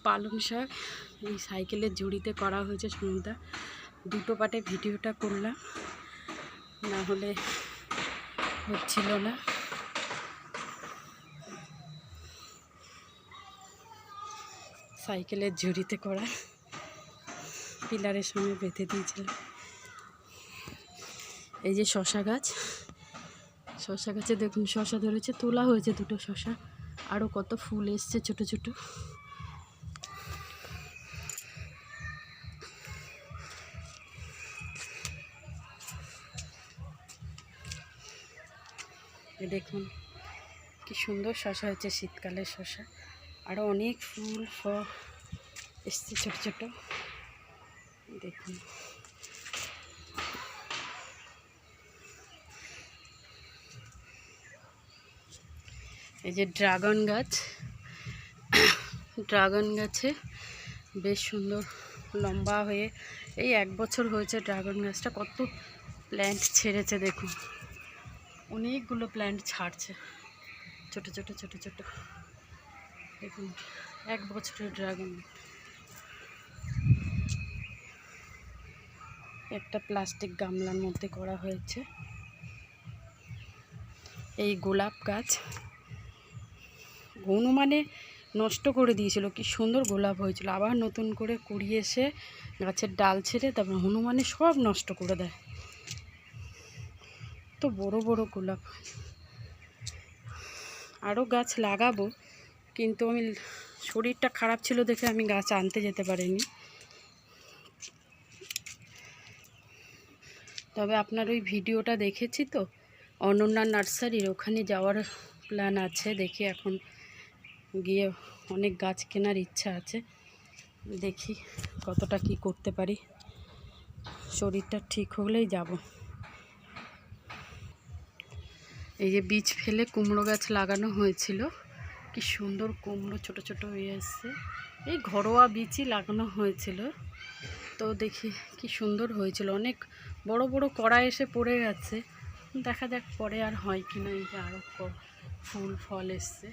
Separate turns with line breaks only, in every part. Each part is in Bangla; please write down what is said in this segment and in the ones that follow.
পালং শাক এই সাইকেলের ঝুড়িতে করা হয়েছে সুন্দর। দুটো পাটে ভিডিওটা করলাম, না হলে হচ্ছিল না। সাইকেলের ঝুড়িতে করা, পিলারের সঙ্গে বেঁধে দিয়েছিলাম। এই যে শশা গাছ, শশা গাছে দেখুন শশা ধরেছে, তোলা হয়েছে দুটো শশা, আরও কত ফুল এসছে ছোট ছোট। দেখুন কি সুন্দর শশা হয়েছে, শীতকালের শশা। আরও অনেক ফুল ফল এসছে ছোট ছোট, দেখুন। এই যে ড্রাগন গাছ, ড্রাগন গাছে বেশ সুন্দর লম্বা হয়ে এই 1 বছর হয়েছে ড্রাগন গাছটা। কত প্ল্যান্ট ছেড়েছে দেখুন, অনেকগুলো প্ল্যান্ট ছাড়ছে ছোট ছোট ছোট ছোট। দেখুন 1 বছরের ড্রাগন। একটা প্লাস্টিক গামলার মধ্যে করা হয়েছে। এই গোলাপ গাছ হনুমানে নষ্ট করে দিয়েছিল, কি সুন্দর গোলাপ হয়েছিল। আবার নতুন করে কুড়িয়ে এসে গাছের ডাল ছেড়ে তারপর হনুমানে সব নষ্ট করে দেয়। তো বড় বড় গোলাপ। আরও গাছ লাগাবো, কিন্তু আমি শরীরটা খারাপ ছিল দেখে আমি গাছ আনতে যেতে পারিনি। তবে আপনার ওই ভিডিওটা দেখেছি তো, অনন্যা নার্সারির ওখানে যাওয়ার প্ল্যান আছে। দেখি এখন গিয়ে অনেক গাছ কেনার ইচ্ছা আছে, দেখি কতটা কি করতে পারি। শরীরটা ঠিক হলেই যাব। এই যে বীজ ফেলে কুমড়ো গাছ লাগানো হয়েছিল, কি সুন্দর কুমড়ো ছোট ছোট হয়ে আসছে। এই ঘরোয়া বীজই লাগানো হয়েছিল, তো দেখি কি সুন্দর হয়েছিল। অনেক বড় বড় কড়া এসে পড়ে গেছে, দেখা যাক পরে আর হয় কি না। এই যে আরও ফুল ফল এসছে।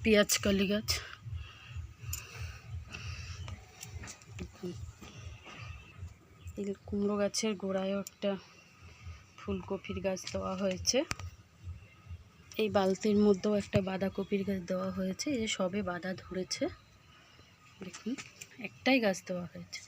পেঁয়াজ কলি গাছ, এই কুমড়ো গাছের গোড়ায়ও একটা ফুলকপির গাছ দেওয়া হয়েছে। এই বালতির মধ্যেও একটা বাঁধাকপির গাছ দেওয়া হয়েছে। এই যে সবে বাঁধা ধরেছে, দেখুন একটাই গাছ দেওয়া হয়েছে।